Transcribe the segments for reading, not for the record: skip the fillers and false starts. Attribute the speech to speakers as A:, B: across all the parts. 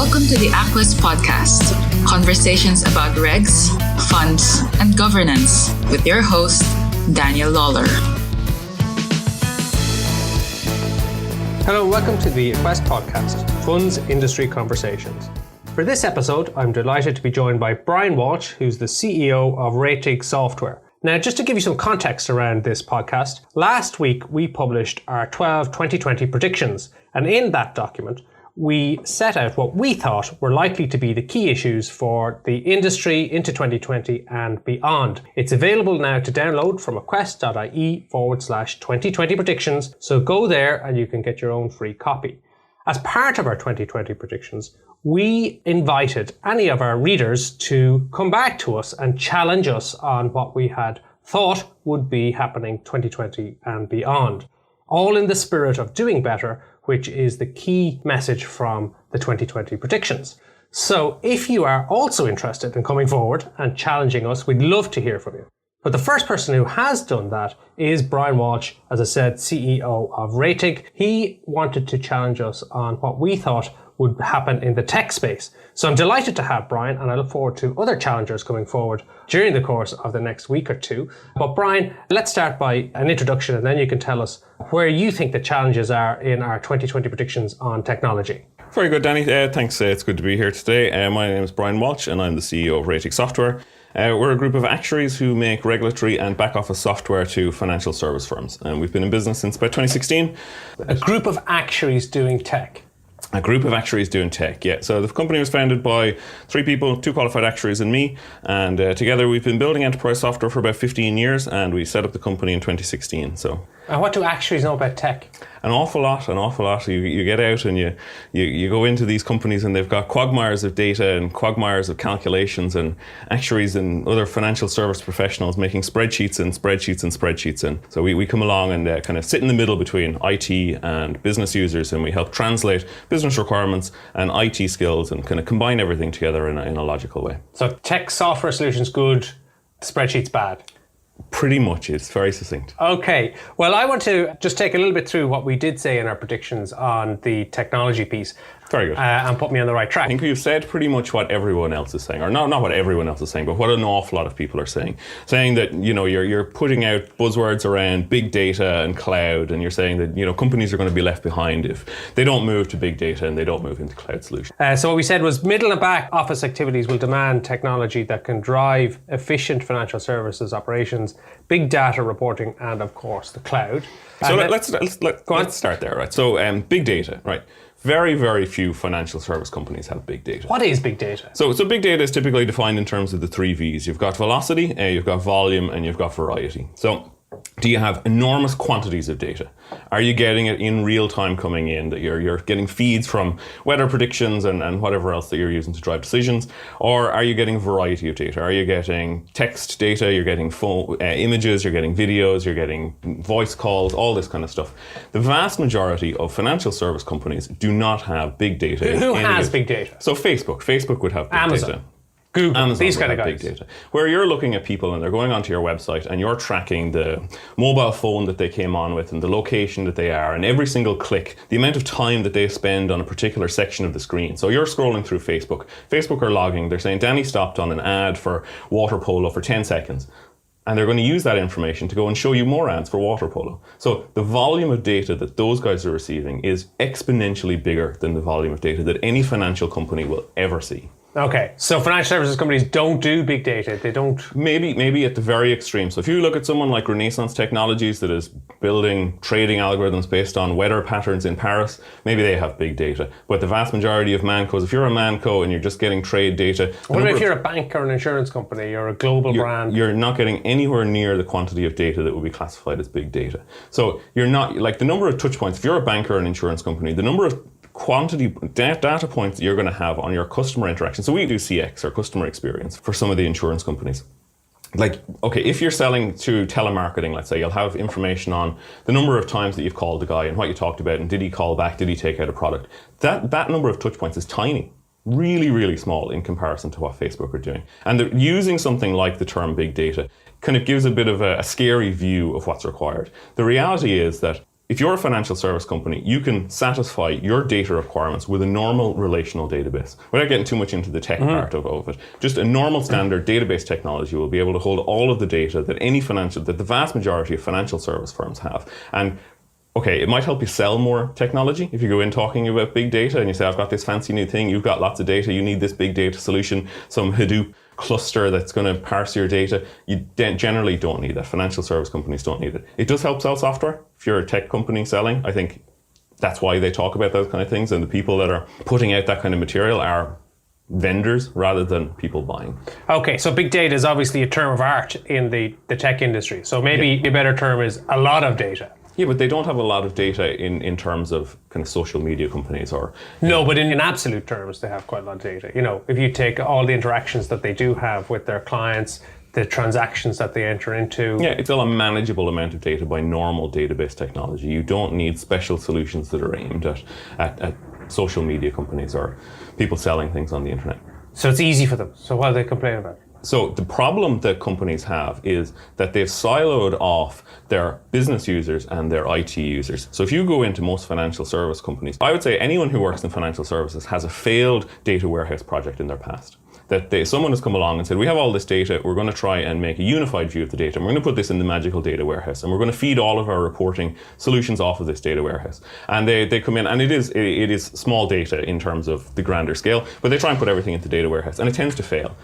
A: Welcome to the Aquest podcast, conversations about regs, funds, and governance with your host, Daniel Lawler.
B: Hello, welcome to the Aquest podcast, Funds Industry Conversations. For this episode, I'm delighted to be joined by Brian Walsh, who's the CEO of Reitigh Software. Now, just to give you some context around this podcast, last week we published our 2020 predictions, and in that document, we set out what we thought were likely to be the key issues for the industry into 2020 and beyond. It's available now to download from aquest.ie/2020 predictions, so go there and you can get your own free copy. As part of our 2020 predictions, we invited any of our readers to come back to us and challenge us on what we had thought would be happening 2020 and beyond. All in the spirit of doing better, which is the key message from the 2020 predictions. So if you are also interested in coming forward and challenging us, we'd love to hear from you. But the first person who has done that is Brian Walsh, as I said, CEO of Reitigh. He wanted to challenge us on what we thought would happen in the tech space. So I'm delighted to have Brian, and I look forward to other challengers coming forward during the course of the next week or two. But Brian, let's start by an introduction, and then you can tell us where you think the challenges are in our 2020 predictions on technology.
C: Very good, Danny. Thanks. It's good to be here today. My name is Brian Walsh, and I'm the CEO of Reitigh Software. We're a group of actuaries who make regulatory and back office software to financial service firms. And we've been in business since about 2016.
B: A group of actuaries doing tech.
C: A group of actuaries doing tech, yeah. So the company was founded by 3 people, 2 qualified actuaries and me. And together we've been building enterprise software for about 15 years, and we set up the company in 2016. So.
B: And what do actuaries know about tech?
C: An awful lot. You get out and you go into these companies and they've got quagmires of data and quagmires of calculations, and actuaries and other financial service professionals making spreadsheets. And so we come along and kind of sit in the middle between IT and business users, and we help translate business requirements and IT skills and kind of combine everything together in a logical way.
B: So tech software solutions good, spreadsheets bad.
C: Pretty much, it's very succinct.
B: Okay, well, I want to just take a little bit through what we did say in our predictions on the technology piece.
C: Very good.
B: And put me on the right track.
C: I think we've said pretty much what everyone else is saying, or not what everyone else is saying, but what an awful lot of people are saying. Saying that, you're putting out buzzwords around big data and cloud, and you're saying that, companies are going to be left behind if they don't move to big data and they don't move into cloud solutions.
B: So what we said was middle and back office activities will demand technology that can drive efficient financial services operations, big data reporting, and of course the cloud.
C: So let's start there, right? So big data, right? Very, very few financial service companies have big data.
B: What is big data?
C: So big data is typically defined in terms of the 3 V's. You've got velocity, you've got volume, and you've got variety. So do you have enormous quantities of data? Are you getting it in real time coming in, that you're getting feeds from weather predictions and whatever else that you're using to drive decisions? Or are you getting a variety of data? Are you getting text data, you're getting images, you're getting videos, you're getting voice calls, all this kind of stuff? The vast majority of financial service companies do not have big data.
B: Who has big data?
C: So Facebook would have big
B: Amazon.
C: data.
B: Google,
C: Amazon
B: these kind of
C: big
B: guys.
C: data, where you're looking at people and they're going onto your website and you're tracking the mobile phone that they came on with and the location that they are and every single click, the amount of time that they spend on a particular section of the screen. So you're scrolling through Facebook. Facebook are logging. They're saying, Danny stopped on an ad for water polo for 10 seconds. And they're going to use that information to go and show you more ads for water polo. So the volume of data that those guys are receiving is exponentially bigger than the volume of data that any financial company will ever see.
B: Okay, so financial services companies don't do big data. They don't.
C: Maybe at the very extreme. So if you look at someone like Renaissance Technologies that is building trading algorithms based on weather patterns in Paris, maybe they have big data. But the vast majority of mancos, if you're a manco and you're just getting trade data.
B: What about if you're a bank or an insurance company or a global brand?
C: You're not getting anywhere near the quantity of data that would be classified as big data. So you're not, like the number of touch points, if you're a bank or an insurance company, the number of quantity data points that you're going to have on your customer interaction. So we do CX, or customer experience, for some of the insurance companies. Like, okay, if you're selling to telemarketing, let's say, you'll have information on the number of times that you've called the guy and what you talked about, and did he call back, did he take out a product. That number of touch points is tiny. Really, really small in comparison to what Facebook are doing. And using something like the term big data kind of gives a bit of a scary view of what's required. The reality is that if you're a financial service company, you can satisfy your data requirements with a normal relational database. Without getting too much into the tech part of it, just a normal standard database technology will be able to hold all of the data that that the vast majority of financial service firms have. And okay, it might help you sell more technology if you go in talking about big data and you say, I've got this fancy new thing, you've got lots of data, you need this big data solution, some Hadoop cluster that's going to parse your data. You generally don't need that. Financial service companies don't need it. It does help sell software. If you're a tech company selling, I think that's why they talk about those kind of things. And the people that are putting out that kind of material are vendors rather than people buying.
B: Okay, so big data is obviously a term of art in the tech industry. So maybe a better term is a lot of data.
C: Yeah, but they don't have a lot of data in terms of kind of social media companies or...
B: No, but in absolute terms, they have quite a lot of data. You know, if you take all the interactions that they do have with their clients, the transactions that they enter into...
C: Yeah, it's still a manageable amount of data by normal database technology. You don't need special solutions that are aimed at social media companies or people selling things on the internet.
B: So it's easy for them. So what do they complain about?
C: So the problem that companies have is that they've siloed off their business users and their IT users. So if you go into most financial service companies, I would say anyone who works in financial services has a failed data warehouse project in their past. That someone has come along and said, we have all this data, we're going to try and make a unified view of the data, and we're going to put this in the magical data warehouse, and we're going to feed all of our reporting solutions off of this data warehouse. And they come in, and it is small data in terms of the grander scale, but they try and put everything into data warehouse, and it tends to fail.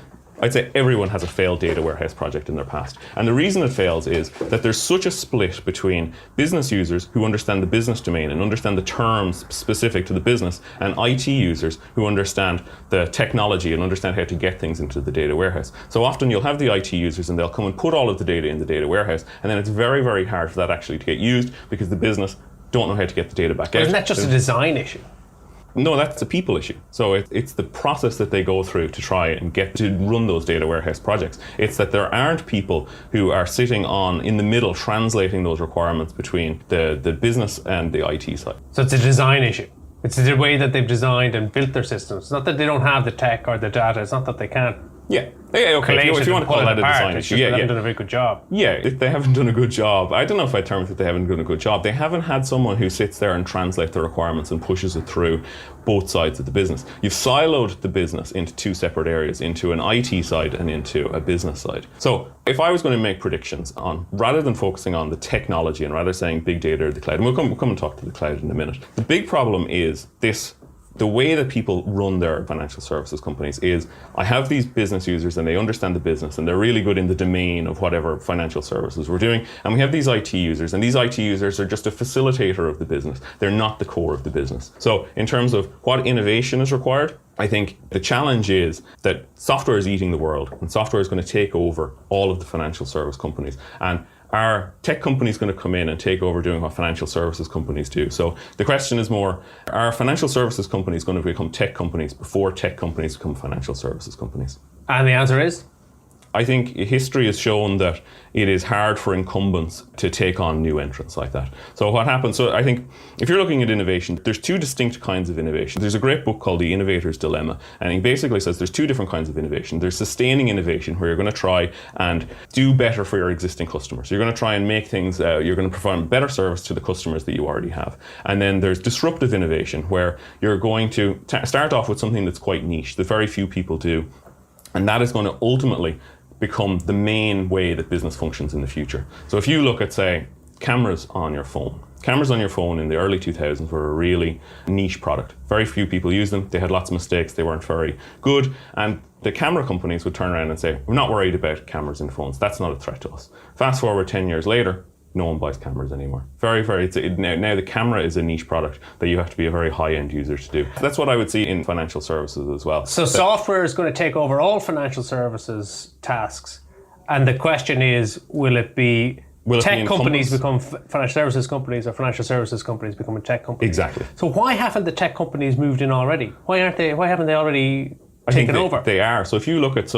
C: I'd say everyone has a failed data warehouse project in their past. And the reason it fails is that there's such a split between business users who understand the business domain and understand the terms specific to the business, and IT users who understand the technology and understand how to get things into the data warehouse. So often you'll have the IT users and they'll come and put all of the data in the data warehouse, and then it's very, very hard for that actually to get used because the business don't know how to get the data back out.
B: Isn't that just a design issue?
C: No, that's a people issue. So it's the process that they go through to try and get to run those data warehouse projects. It's that there aren't people who are sitting in the middle translating those requirements between the business and the IT side.
B: So it's a design issue. It's the way that they've designed and built their systems. It's not that they don't have the tech or the data. It's not that they can't.
C: Yeah, okay. If you want to call that a design issue,
B: they haven't done a very good job.
C: Yeah, they haven't done a good job. I don't know if I term it that they haven't done a good job. They haven't had someone who sits there and translates the requirements and pushes it through both sides of the business. You've siloed the business into two separate areas, into an IT side and into a business side. So if I was going to make predictions on, rather than focusing on the technology and rather saying big data or the cloud, and we'll come and talk to the cloud in a minute, the big problem is the way that people run their financial services companies is, I have these business users and they understand the business and they're really good in the domain of whatever financial services we're doing. And we have these IT users, and these IT users are just a facilitator of the business. They're not the core of the business. So in terms of what innovation is required, I think the challenge is that software is eating the world, and software is going to take over all of the financial service companies. And are tech companies going to come in and take over doing what financial services companies do? So the question is more, are financial services companies going to become tech companies before tech companies become financial services companies?
B: And the answer is?
C: I think history has shown that it is hard for incumbents to take on new entrants like that. So what happens, so I think if you're looking at innovation, there's two distinct kinds of innovation. There's a great book called The Innovator's Dilemma, and it basically says there's two different kinds of innovation. There's sustaining innovation, where you're going to try and do better for your existing customers. You're going to try and make things, you're going to provide better service to the customers that you already have. And then there's disruptive innovation, where you're going to start off with something that's quite niche, that very few people do, and that is going to ultimately become the main way that business functions in the future. So if you look at, say, cameras on your phone. Cameras on your phone in the early 2000s were a really niche product. Very few people used them. They had lots of mistakes. They weren't very good. And the camera companies would turn around and say, we're not worried about cameras in phones. That's not a threat to us. Fast forward 10 years later, no one buys cameras anymore. Now the camera is a niche product that you have to be a very high-end user to do. That's what I would see in financial services as well.
B: So software is going to take over all financial services tasks. And the question is, will tech companies become financial services companies, or financial services companies become tech companies?
C: Exactly.
B: So why haven't the tech companies moved in already? Why haven't they already taken over?
C: They are. So if you look at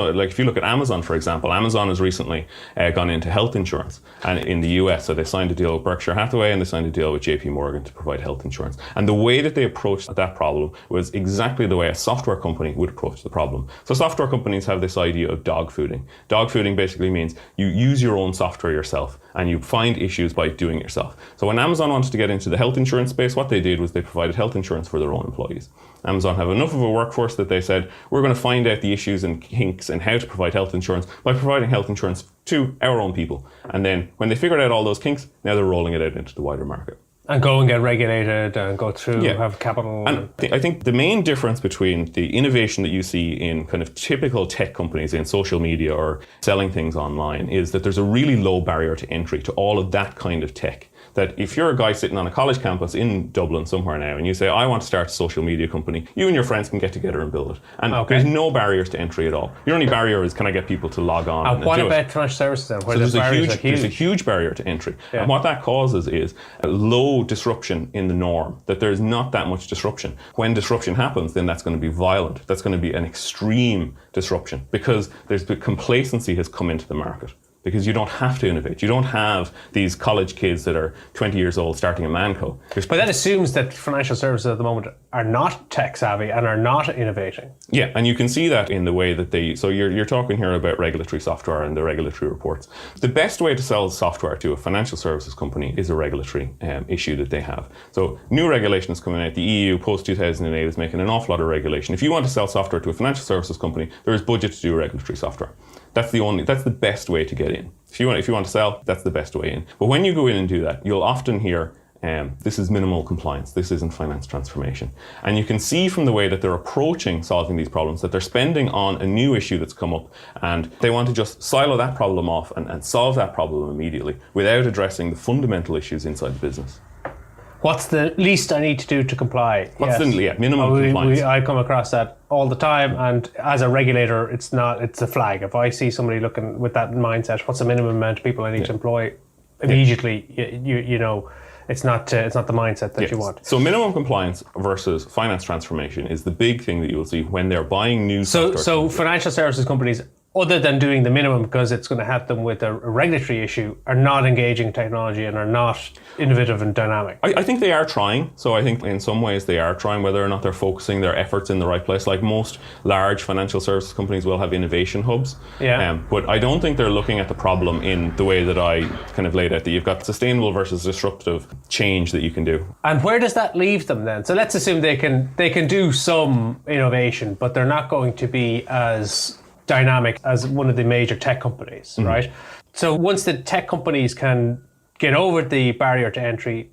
C: Amazon, for example, Amazon has recently gone into health insurance, and in the US, so they signed a deal with Berkshire Hathaway and they signed a deal with JP Morgan to provide health insurance. And the way that they approached that problem was exactly the way a software company would approach the problem. So software companies have this idea of dog fooding. Dog fooding basically means you use your own software yourself, and you find issues by doing it yourself. So when Amazon wanted to get into the health insurance space, what they did was they provided health insurance for their own employees. Amazon have enough of a workforce that they said, we're going to find out the issues and kinks and how to provide health insurance by providing health insurance to our own people. And then when they figured out all those kinks, now they're rolling it out into the wider market.
B: And go and get regulated and go through, have capital.
C: And I think the main difference between the innovation that you see in kind of typical tech companies in social media or selling things online is that there's a really low barrier to entry to all of that kind of tech. That if you're a guy sitting on a college campus in Dublin somewhere now and you say, I want to start a social media company, you and your friends can get together and build it. And there's no barriers to entry at all. Your only barrier is, can I get people to log on?
B: And what about financial services then? Where
C: there's a huge barrier to entry. Yeah. And what that causes is a low disruption in the norm, that there's not that much disruption. When disruption happens, then that's going to be violent. That's going to be an extreme disruption because the complacency has come into the market. Because you don't have to innovate. You don't have these college kids that are 20 years old starting a manco.
B: But that assumes that financial services at the moment are not tech savvy and are not innovating.
C: Yeah, and you can see that in the way that so you're talking here about regulatory software and the regulatory reports. The best way to sell software to a financial services company is a regulatory issue that they have. So new regulation is coming out. The EU post-2008 is making an awful lot of regulation. If you want to sell software to a financial services company, there is budget to do regulatory software. That's the best way to get in. If you want to sell, that's the best way in. But when you go in and do that, you'll often hear, this is minimal compliance, this isn't finance transformation. And you can see from the way that they're approaching solving these problems that they're spending on a new issue that's come up and they want to just silo that problem off and solve that problem immediately without addressing the fundamental issues inside the business.
B: What's the least I need to do to comply?
C: Minimum compliance.
B: I come across that all the time, and as a regulator, it's a flag. If I see somebody looking with that mindset, what's the minimum amount of people I need to employ? Immediately, you know, it's not the mindset that you want.
C: So minimum compliance versus finance transformation is the big thing that you will see when they're buying new software.
B: So financial services companies, other than doing the minimum because it's going to help them with a regulatory issue, are not engaging technology and are not innovative and dynamic.
C: I think they are trying. So I think in some ways they are trying, whether or not they're focusing their efforts in the right place. Like most large financial services companies will have innovation hubs. But I don't think they're looking at the problem in the way that I kind of laid out, that you've got sustainable versus disruptive change that you can do.
B: And where does that leave them then? So let's assume they can do some innovation, but they're not going to be as dynamic as one of the major tech companies, right? So once the tech companies can get over the barrier to entry,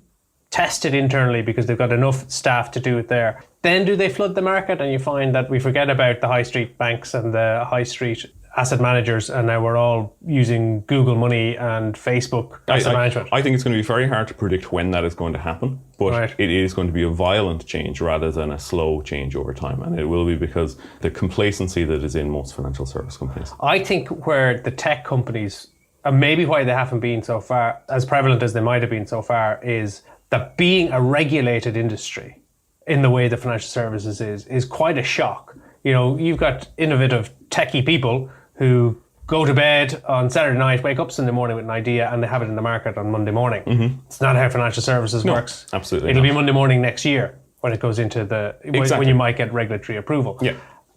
B: test it internally because they've got enough staff to do it there, then do they flood the market? And you find that we forget about the high street banks and the high street asset managers, and now we're all using Google Money and Facebook asset management.
C: I think it's going to be very hard to predict when that is going to happen, but it is going to be a violent change rather than a slow change over time, and it will be because the complacency that is in most financial service companies.
B: I think where the tech companies, and maybe why they haven't been so far, as prevalent as they might have been so far, is that being a regulated industry in the way the financial services is quite a shock. You know, you've got innovative techie people who go to bed on Saturday night, wake up Sunday morning with an idea, and they have it in the market on Monday morning. It's not how financial services works.
C: Absolutely
B: It'll be Monday morning next year when it goes into when you might get regulatory approval.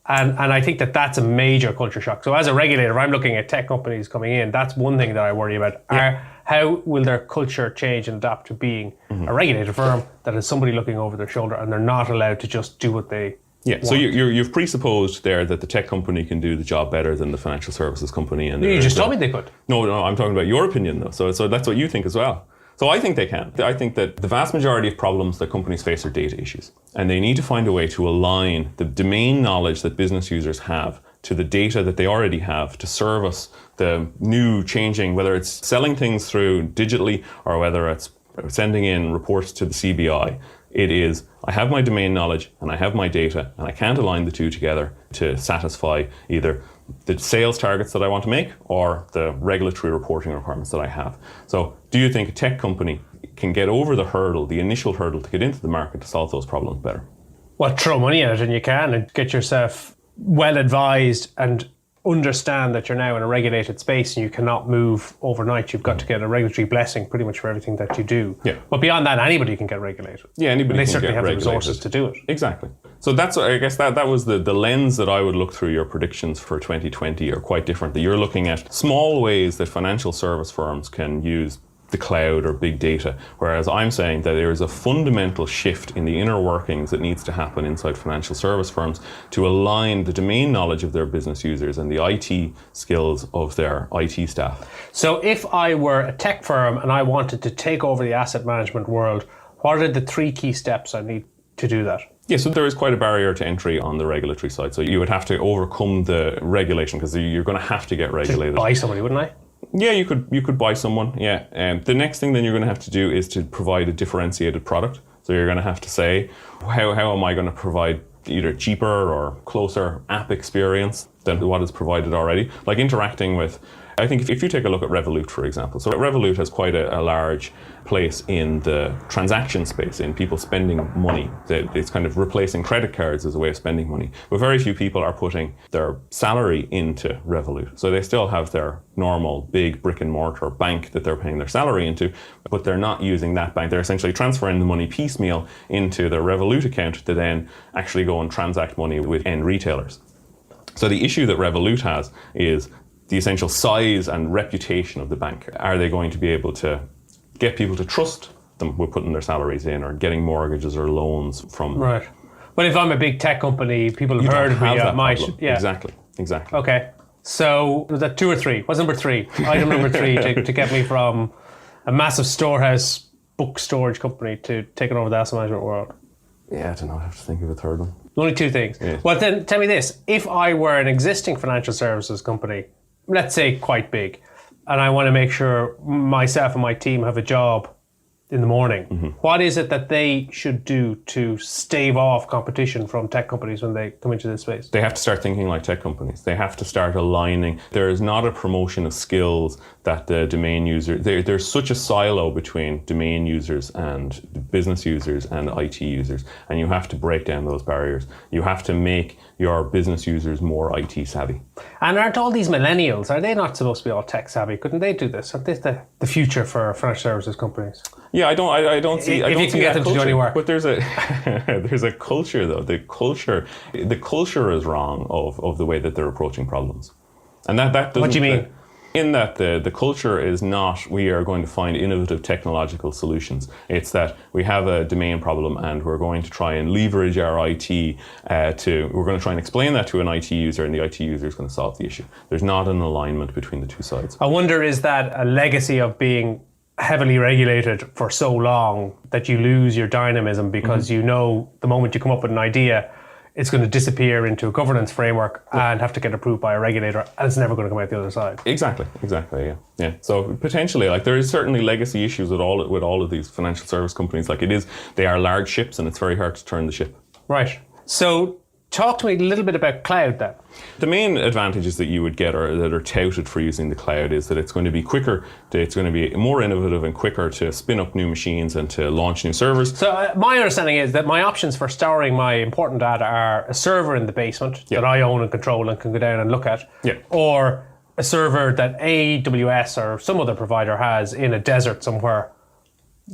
B: And I think that that's a major culture shock. So as a regulator, if I'm looking at tech companies coming in, that's one thing that I worry about. How will their culture change and adapt to being a regulated firm that has somebody looking over their shoulder and they're not allowed to just do what they
C: so you've presupposed there that the tech company can do the job better than the financial services company. And
B: you just told me they could.
C: No, I'm talking about your opinion though. So that's what you think as well. So I think they can. I think that the vast majority of problems that companies face are data issues. And they need to find a way to align the domain knowledge that business users have to the data that they already have to service the new changing, whether it's selling things through digitally or whether it's sending in reports to the CBI. It is, I have my domain knowledge and I have my data and I can't align the two together to satisfy either the sales targets that I want to make or the regulatory reporting requirements that I have. So do you think a tech company can get over the initial hurdle to get into the market to solve those problems better?
B: Well, throw money at it and you can, and get yourself well advised and understand that you're now in a regulated space and you cannot move overnight. You've got to get a regulatory blessing pretty much for everything that you do. But beyond that, anybody can get regulated.
C: Yeah, anybody can get regulated.
B: They certainly have the resources to do it.
C: Exactly. So I guess that was the lens that I would look through. Your predictions for 2020 are quite different. That you're looking at small ways that financial service firms can use the cloud or big data, whereas I'm saying that there is a fundamental shift in the inner workings that needs to happen inside financial service firms to align the domain knowledge of their business users and the IT skills of their IT staff.
B: So if I were a tech firm and I wanted to take over the asset management world, what are the 3 key steps I need to do that?
C: Yeah, so there is quite a barrier to entry on the regulatory side. So you would have to overcome the regulation because you're going to have to get regulated.
B: Just buy somebody, wouldn't I?
C: Yeah, you could buy someone, yeah. The next thing then you're going to have to do is to provide a differentiated product. So you're going to have to say, how am I going to provide either cheaper or closer app experience than what is provided already? Like interacting with, I think if you take a look at Revolut, for example. So Revolut has quite a large place in the transaction space, in people spending money. It's kind of replacing credit cards as a way of spending money. But very few people are putting their salary into Revolut. So they still have their normal big brick and mortar bank that they're paying their salary into, but they're not using that bank. They're essentially transferring the money piecemeal into their Revolut account to then actually go and transact money with end retailers. So the issue that Revolut has is the essential size and reputation of the bank. Are they going to be able to get people to trust them with putting their salaries in or getting mortgages or loans from them?
B: Right. But if I'm a big tech company, people have heard of me.
C: Exactly.
B: Okay. So was that 2 or 3? What's number 3? Item number 3 to get me from a massive storehouse book storage company to taking over the asset management world?
C: Yeah, I don't know. I have to think of a third one.
B: Only 2 things. Yeah. Well, then tell me this. If I were an existing financial services company, let's say quite big, and I want to make sure myself and my team have a job in the morning, what is it that they should do to stave off competition from tech companies when they come into this space?
C: They have to start thinking like tech companies. They have to start aligning. There is not a promotion of skills that the domain user, there's such a silo between domain users and business users and IT users, and you have to break down those barriers. You have to make your business users more IT savvy.
B: And aren't all these millennials, are they not supposed to be all tech savvy? Couldn't they do this? Aren't they the future for financial services companies?
C: Yeah, I don't see.
B: If you can get them to do any work,
C: but there's a culture though. The culture is wrong of the way that they're approaching problems, and that doesn't.
B: What do you mean?
C: In that the culture is not we are going to find innovative technological solutions. It's that we have a domain problem and we're going to try and leverage our IT we're going to try and explain that to an IT user, and the IT user is going to solve the issue. There's not an alignment between the two sides.
B: I wonder, is that a legacy of being heavily regulated for so long that you lose your dynamism because you know the moment you come up with an idea, it's going to disappear into a governance framework and have to get approved by a regulator, and it's never going to come out the other side.
C: Exactly, yeah. So potentially, like, there is certainly legacy issues with all of these financial service companies. Like, they are large ships, and it's very hard to turn the ship.
B: Right. So talk to me a little bit about cloud then.
C: The main advantages that you would get or that are touted for using the cloud is that it's going to be quicker, it's going to be more innovative and quicker to spin up new machines and to launch new servers.
B: So my understanding is that my options for storing my important data are a server in the basement that I own and control and can go down and look at, or a server that AWS or some other provider has in a desert somewhere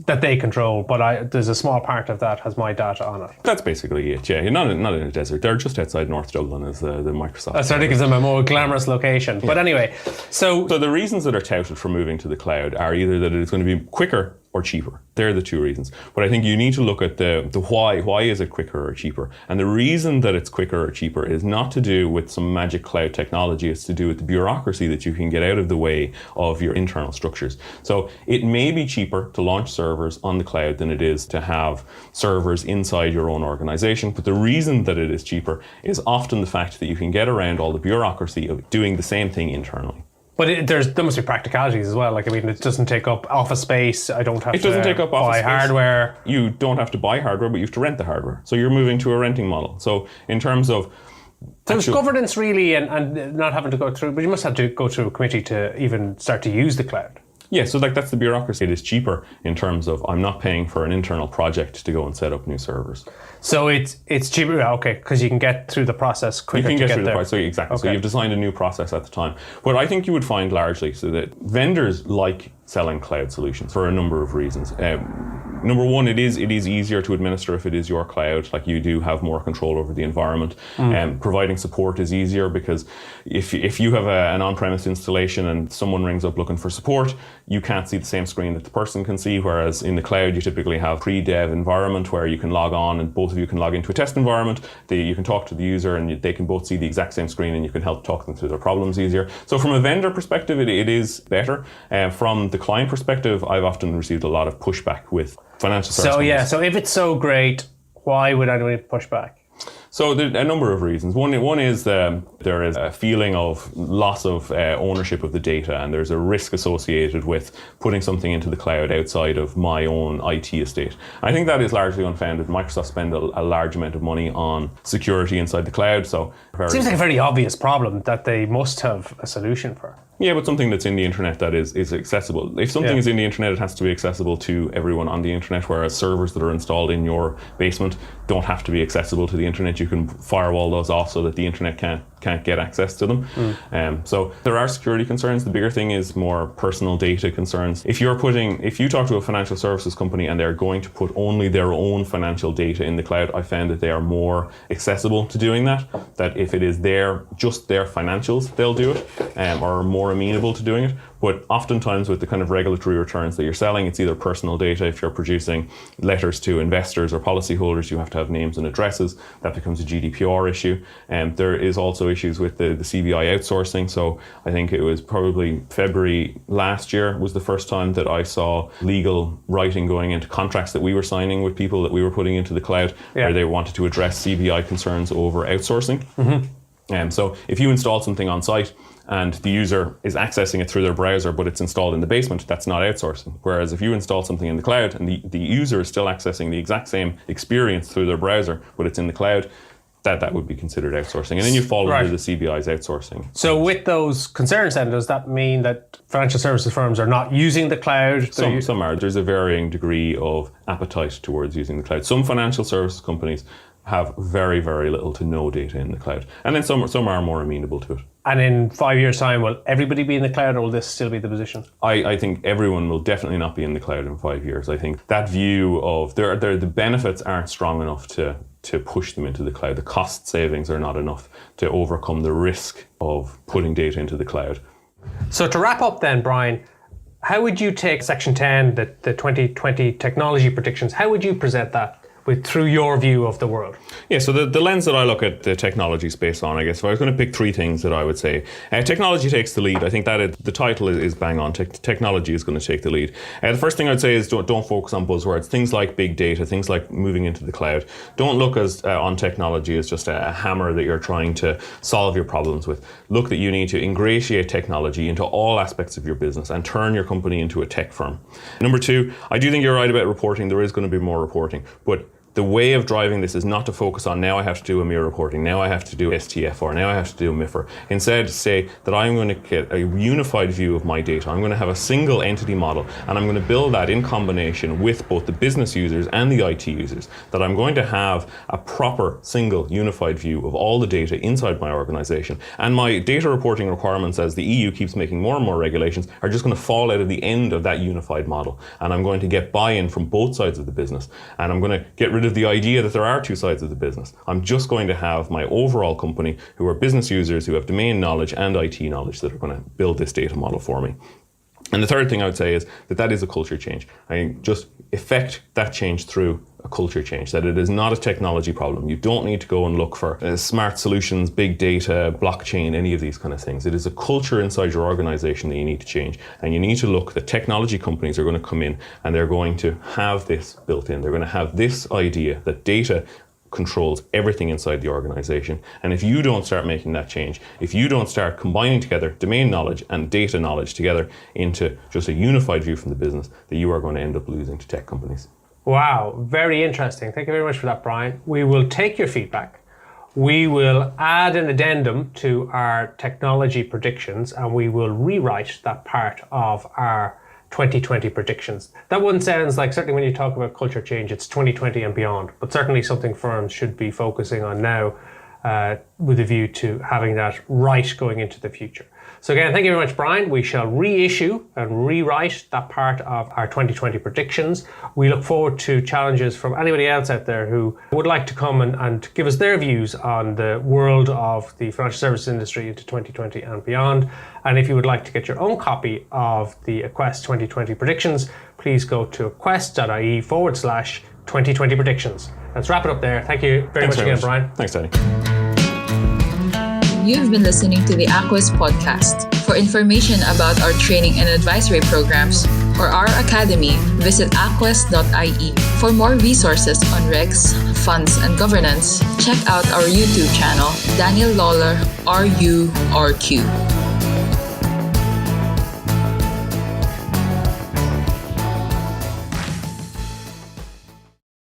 B: that they control, but there's a small part of that has my data on it. That's
C: basically it, yeah. You're not in a desert. They're just outside North Dublin as the Microsoft.
B: That certainly gives them a more glamorous location. But anyway, so
C: the reasons that are touted for moving to the cloud are either that it's going to be quicker or cheaper. They're the two reasons. But I think you need to look at the why. Why is it quicker or cheaper? And the reason that it's quicker or cheaper is not to do with some magic cloud technology. It's to do with the bureaucracy that you can get out of the way of your internal structures. So it may be cheaper to launch servers on the cloud than it is to have servers inside your own organization. But the reason that it is cheaper is often the fact that you can get around all the bureaucracy of doing the same thing internally.
B: But there must be practicalities as well. Like, I mean, it doesn't take up office space. I don't have to buy hardware.
C: You don't have to buy hardware, but you have to rent the hardware. So you're moving to a renting model. So in terms of...
B: So it's governance really and not having to go through, but you must have to go through a committee to even start to use the cloud.
C: Yeah, so that's the bureaucracy. It is cheaper in terms of I'm not paying for an internal project to go and set up new servers.
B: So it's cheaper, okay, because you can get through the process quicker.
C: You can get through
B: the
C: process, so exactly. Okay. So you've designed a new process at the time. But I think you would find largely so that vendors like selling cloud solutions for a number of reasons. number one, it is easier to administer if it is your cloud. Like, you do have more control over the environment. Providing support is easier because if you have an on-premise installation and someone rings up looking for support, you can't see the same screen that the person can see, whereas in the cloud you typically have pre-dev environment where you can log on and both of you can log into a test environment. You can talk to the user and they can both see the exact same screen, and you can help talk them through their problems easier. So from a vendor perspective, it is better. From the client perspective, I've often received a lot of pushback with financial services.
B: So if it's so great, why would anyone push back?
C: So there are a number of reasons. One is there is a feeling of loss of ownership of the data, and there's a risk associated with putting something into the cloud outside of my own IT estate. I think that is largely unfounded. Microsoft spend a large amount of money on security inside the cloud. So
B: it seems like a very obvious problem that they must have a solution for.
C: Yeah, but something that's in the internet that is accessible. If something is in the internet, it has to be accessible to everyone on the internet, whereas servers that are installed in your basement don't have to be accessible to the internet. You can firewall those off so that the internet can't get access to them. So there are security concerns. The bigger thing is more personal data concerns. If you talk to a financial services company and they're going to put only their own financial data in the cloud, I found that they are more accessible to doing that. That if it is just their financials, they'll do it, or more amenable to doing it. But oftentimes with the kind of regulatory returns that you're selling, it's either personal data. If you're producing letters to investors or policyholders, you have to have names and addresses. That becomes a GDPR issue. And there is also issues with the CBI outsourcing. So I think it was probably February last year was the first time that I saw legal writing going into contracts that we were signing with people that we were putting into the cloud, where they wanted to address CBI concerns over outsourcing. So if you install something on site and the user is accessing it through their browser, but it's installed in the basement, that's not outsourcing. Whereas if you install something in the cloud and the user is still accessing the exact same experience through their browser, but it's in the cloud, that would be considered outsourcing. And then you fall under the CBI's outsourcing. So
B: with those concerns then, does that mean that financial services firms are not using the cloud?
C: Some are. There's a varying degree of appetite towards using the cloud. Some financial services companies have very, very little to no data in the cloud. And then some are more amenable to it.
B: And in 5 years' time, will everybody be in the cloud, or will this still be the position?
C: I think everyone will definitely not be in the cloud in 5 years. I think that view of the benefits aren't strong enough to push them into the cloud. The cost savings are not enough to overcome the risk of putting data into the cloud.
B: So to wrap up then, Brian, how would you take Section 10, the 2020 technology predictions, how would you present that through your view of the world?
C: Yeah, so the lens that I look at the technology space on, I guess, if I was going to pick three things that I would say, technology takes the lead. I think that the title is bang on. Technology is going to take the lead. The first thing I'd say is don't focus on buzzwords. Things like big data, things like moving into the cloud. Don't look on technology as just a hammer that you're trying to solve your problems with. Look that you need to ingratiate technology into all aspects of your business and turn your company into a tech firm. Number two, I do think you're right about reporting. There is going to be more reporting, but the way of driving this is not to focus on now I have to do EMIR reporting, now I have to do STFR, now I have to do MIFR. Instead, say that I'm going to get a unified view of my data. I'm going to have a single entity model, and I'm going to build that in combination with both the business users and the IT users, that I'm going to have a proper single unified view of all the data inside my organization. And my data reporting requirements, as the EU keeps making more and more regulations, are just going to fall out of the end of that unified model. And I'm going to get buy-in from both sides of the business. And I'm going to get rid of the idea that there are two sides of the business. I'm just going to have my overall company who are business users who have domain knowledge and IT knowledge that are going to build this data model for me. And the third thing I would say is that is a culture change. I just effect that change through a culture change, that it is not a technology problem. You don't need to go and look for smart solutions, big data, blockchain, any of these kind of things. It is a culture inside your organization that you need to change. And you need to look that technology companies are going to come in and they're going to have this built in. They're going to have this idea that data controls everything inside the organization. And if you don't start making that change, if you don't start combining together domain knowledge and data knowledge together into just a unified view from the business, that you are going to end up losing to tech companies.
B: Wow, very interesting. Thank you very much for that, Brian. We will take your feedback. We will add an addendum to our technology predictions, and we will rewrite that part of our 2020 predictions. That one sounds like, certainly when you talk about culture change, it's 2020 and beyond, but certainly something firms should be focusing on now with a view to having that right going into the future. So again, thank you very much, Brian. We shall reissue and rewrite that part of our 2020 predictions. We look forward to challenges from anybody else out there who would like to come and give us their views on the world of the financial services industry into 2020 and beyond. And if you would like to get your own copy of the Aquest 2020 predictions, please go to aquest.ie/2020 predictions. Let's wrap it up there. Thank you very much again, Brian.
C: Thanks, Danny.
A: You've been listening to the Aquest podcast. For information about our training and advisory programs or our academy, visit aquest.ie. For more resources on regs, funds, and governance, check out our YouTube channel, Daniel Lawler, RURQ.